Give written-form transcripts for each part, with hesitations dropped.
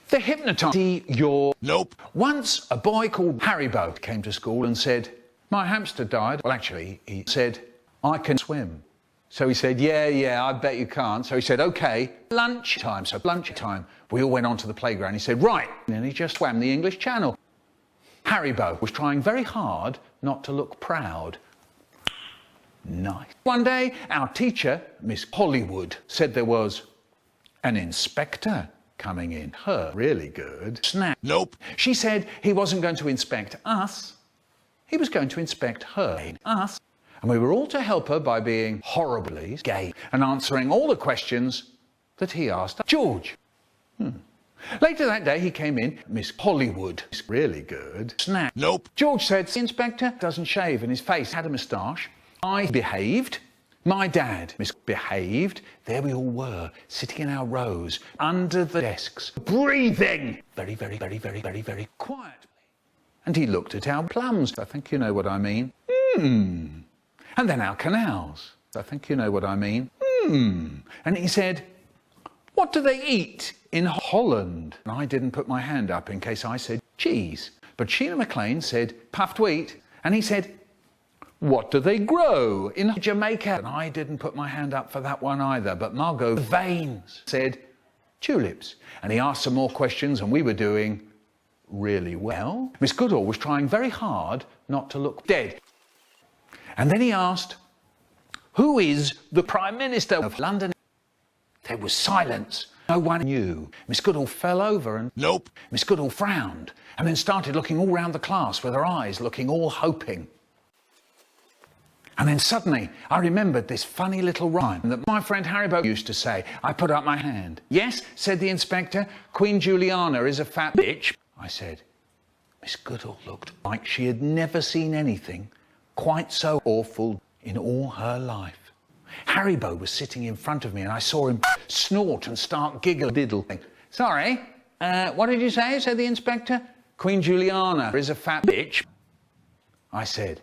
The hypnotize your... Nope. Once a boy called Haribo came to school and said, my hamster died. Well, actually, he said, I can swim. So he said, yeah, I bet you can't. So he said, okay, lunchtime. So lunchtime, we all went onto the playground. He said, right. And he just swam the English Channel. Haribo was trying very hard not to look proud. Nice. One day, our teacher, Miss Hollywood, said there was an inspector coming in. Her, really good. Snap. Nope. She said he wasn't going to inspect us. He was going to inspect her, us. And we were all to help her by being horribly gay and answering all the questions that he asked. George. Later that day, he came in. Miss Hollywood, really good. Snap. Nope. George said, the inspector doesn't shave and his face had a moustache. I behaved. My dad misbehaved. There we all were, sitting in our rows, under the desks, breathing very, very, very, very, very, very quietly. And he looked at our plums. I think you know what I mean. And then our canals. I think you know what I mean. And he said, what do they eat in Holland? And I didn't put my hand up in case I said cheese. But Sheila MacLaine said puffed wheat. And he said, what do they grow in Jamaica? And I didn't put my hand up for that one either. But Margot Vaines said tulips. And he asked some more questions and we were doing really well. Miss Goodall was trying very hard not to look dead. And then he asked, who is the Prime Minister of London? There was silence. No one knew. Miss Goodall fell over and... Nope. Miss Goodall frowned and then started looking all round the class with her eyes looking all hoping. And then suddenly I remembered this funny little rhyme that my friend Haribo used to say. I put up my hand. Yes, said the inspector, Queen Juliana is a fat bitch. I said, Miss Goodall looked like she had never seen anything quite so awful in all her life. Haribo was sitting in front of me and I saw him snort and start diddling. Sorry, what did you say? Said the inspector. Queen Juliana is a fat bitch. I said,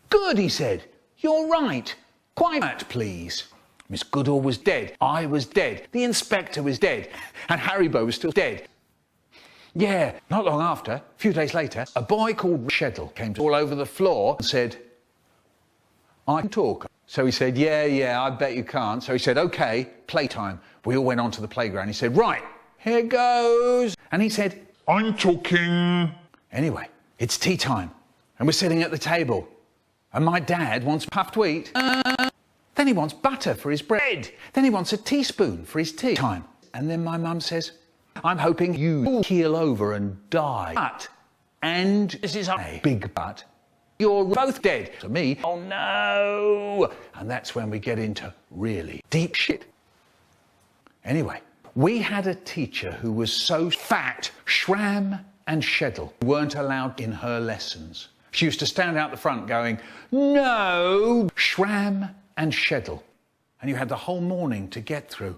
good, he said. You're right. Quiet, please. Miss Goodall was dead. I was dead. The inspector was dead. And Haribo was still dead. Yeah, not long after, a few days later, a boy called Sheddle came all over the floor and said, I can talk. So he said, yeah, I bet you can't. So he said, okay, playtime. We all went onto the playground. He said, right, here goes. And he said, I'm talking. Anyway, it's tea time. And we're sitting at the table. And my dad wants puffed wheat. Then he wants butter for his bread. Then he wants a teaspoon for his tea time. And then my mum says, I'm hoping you keel over and die. But, and this is a big but, you're both dead. To me, oh no. And that's when we get into really deep shit. Anyway, we had a teacher who was so fat, Shram and Sheddle weren't allowed in her lessons. She used to stand out the front going, no, Shram and Sheddle. And you had the whole morning to get through.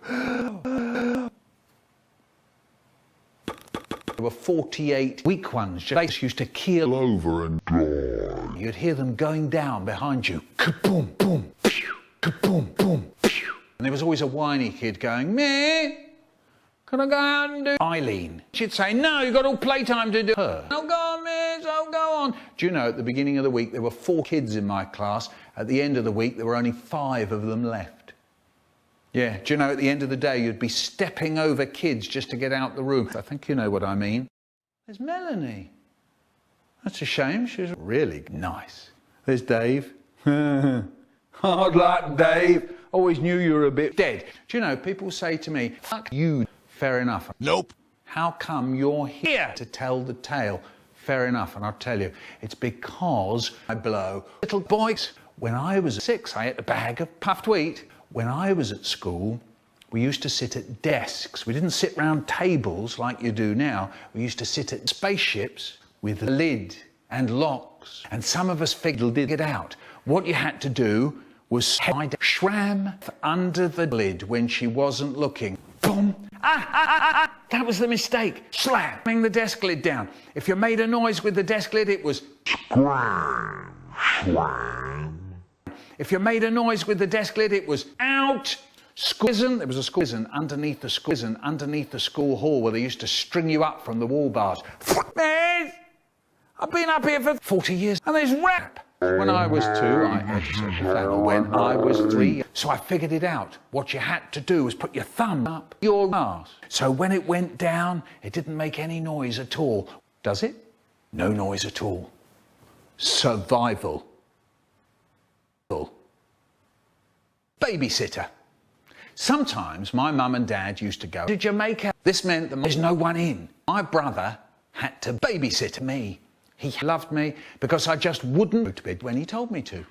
There were 48 weak ones. They used to keel over and die. You'd hear them going down behind you. Kaboom, boom, pew, kaboom, boom, pew. And there was always a whiny kid going, meh, can I go out and do Eileen? She'd say, no, you've got all playtime to do her. Oh, go on, miss, oh, go on. Do you know, at the beginning of the week, there were 4 kids in my class. At the end of the week, there were only 5 of them left. Yeah, do you know, at the end of the day, you'd be stepping over kids just to get out the room. I think you know what I mean. There's Melanie. That's a shame. She's really nice. There's Dave. Hard luck, Dave. Always knew you were a bit dead. Do you know, people say to me, fuck you. Fair enough. Nope. How come you're here to tell the tale? Fair enough. And I'll tell you, it's because I blow little boys. When I was 6, I ate a bag of puffed wheat. When I was at school, we used to sit at desks. We didn't sit round tables like you do now. We used to sit at spaceships with a lid and locks. And some of us figured it out. What you had to do was hide Shram under the lid when she wasn't looking. Boom! That was the mistake. Slamming the desk lid down. If you made a noise with the desk lid, it was If you made a noise with the desk lid, it was out. There was a school underneath the school hall where they used to string you up from the wall bars. Man, I've been up here for 40 years and there's rap. When I was 2, I had to search the flannel. When I was 3, so I figured it out. What you had to do was put your thumb up your ass. So when it went down, it didn't make any noise at all. Does it? No noise at all. Survival. Babysitter. Sometimes my mum and dad used to go to Jamaica. This meant that there's no one in. My brother had to babysit me. He loved me because I just wouldn't go to bed when he told me to.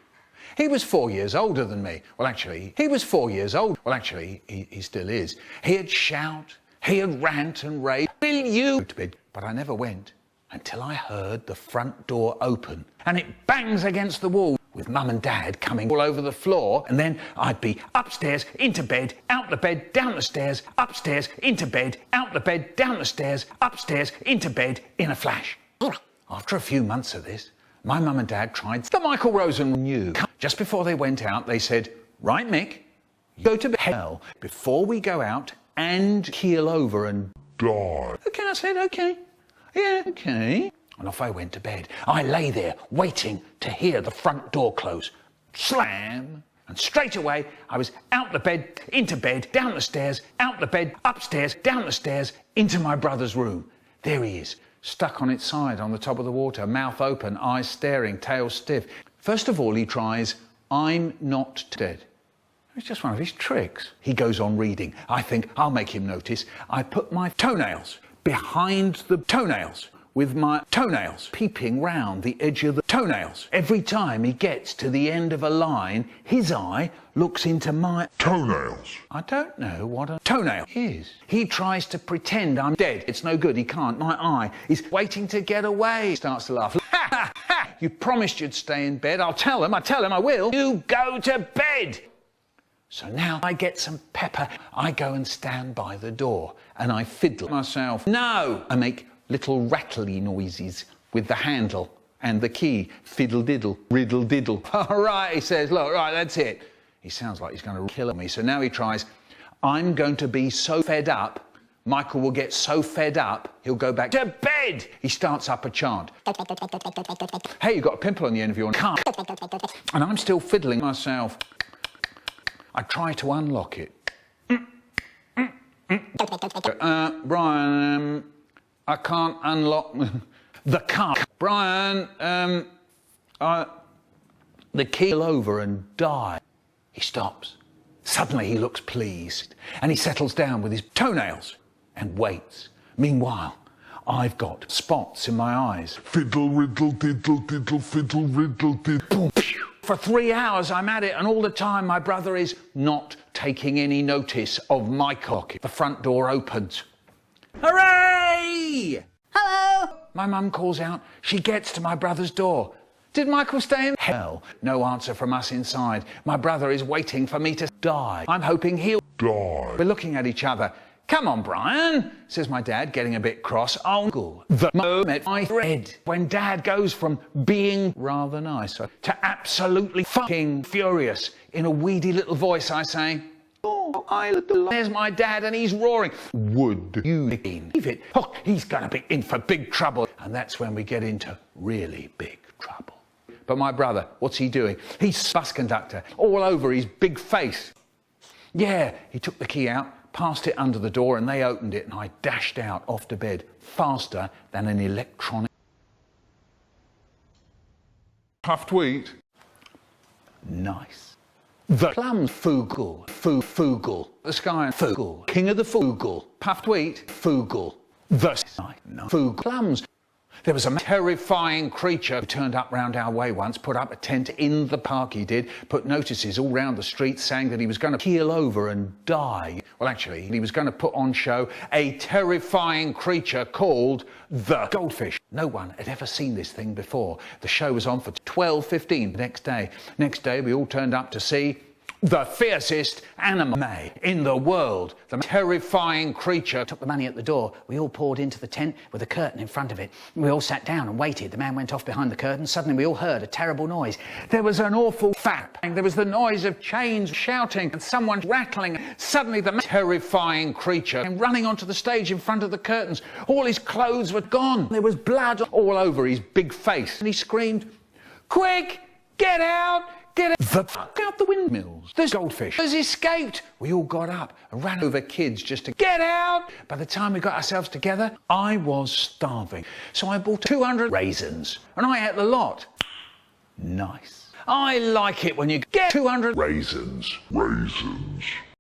He was 4 years older than me. Well, actually, he was 4 years old. Well, actually, he still is. He'd shout, he'd rant and rave. Will you go to bed? But I never went until I heard the front door open and it bangs against the wall with mum and dad coming all over the floor, and then I'd be upstairs, into bed, out the bed, down the stairs, upstairs, into bed, out the bed, down the stairs, upstairs, into bed in a flash. After a few months of this, my mum and dad tried the Michael Rosen knew. Just before they went out, they said, right, Mick, you go to hell before we go out and keel over and Die. Okay, I said, okay. Yeah, okay. And off I went to bed. I lay there waiting to hear the front door close. Slam! And straight away, I was out the bed, into bed, down the stairs, out the bed, upstairs, down the stairs, into my brother's room. There he is, stuck on its side on the top of the water, mouth open, eyes staring, tail stiff. First of all, he tries, I'm not dead. It's just one of his tricks. He goes on reading. I think I'll make him notice. I put my toenails behind the toenails, with my toenails peeping round the edge of the toenails. Every time he gets to the end of a line, his eye looks into my Toenails. I don't know what a toenail is. He tries to pretend I'm dead. It's no good, he can't. My eye is waiting to get away. He starts to laugh. Ha, ha, ha! You promised you'd stay in bed. I tell him I will. You go to bed. So now I get some pepper. I go and stand by the door and I fiddle myself. No! I make little rattly noises with the handle and the key. Fiddle diddle, riddle diddle. All right, he says, look, right, that's it. He sounds like he's going to kill me. So now he tries, I'm going to be so fed up, Michael will get so fed up, he'll go back to bed. He starts up a chant. Hey, you've got a pimple on the end of your car. And I'm still fiddling myself. I try to unlock it. Brian, I can't unlock the car. Brian, the key will over and die. He stops. Suddenly he looks pleased and he settles down with his toenails and waits. Meanwhile, I've got spots in my eyes. Fiddle, riddle, diddle, diddle, fiddle, riddle, diddle. For 3 hours I'm at it, and all the time my brother is not taking any notice of my cock. The front door opens. Hooray! Hello! My mum calls out. She gets to my brother's door. Did Michael stay in hell? No answer from us inside. My brother is waiting for me to die. I'm hoping he'll Die. We're looking at each other. Come on, Brian, says my dad, getting a bit cross. Oh, the moment I read when Dad goes from being rather nice to absolutely fucking furious. In a weedy little voice, I say, oh, there's my dad and he's roaring. Would you believe it? Oh, he's going to be in for big trouble. And that's when we get into really big trouble. But my brother, what's he doing? He's bus conductor, all over his big face. Yeah, he took the key out, passed it under the door, and they opened it, and I dashed out off to bed faster than an electronic. Tough to eat. Nice. The Plumspiricy, Fugal, the sky and Fugal, king of the Fugal, puff to eat, Fugal, the Fugal, plums. There was a terrifying creature who turned up round our way once, put up a tent in the park he did, put notices all round the street saying that he was going to keel over and die. Well, actually, he was going to put on show a terrifying creature called the goldfish. No one had ever seen this thing before. The show was on for 12:15 the next day. Next day, we all turned up to see The fiercest animal in the world, the terrifying creature. Took the money at the door. We all poured into the tent with a curtain in front of it. We all sat down and waited. The man went off behind the curtain. Suddenly we all heard a terrible noise. There was an awful thap. There was the noise of chains shouting and someone rattling. Suddenly the terrifying creature came running onto the stage in front of the curtains. All his clothes were gone. There was blood all over his big face. And he screamed, "Quick, get out! Get the fuck out the windmills. There's goldfish has escaped." We all got up and ran over kids just to get out. By the time we got ourselves together, I was starving. So I bought 200 raisins and I ate the lot. Nice. I like it when you get 200 raisins.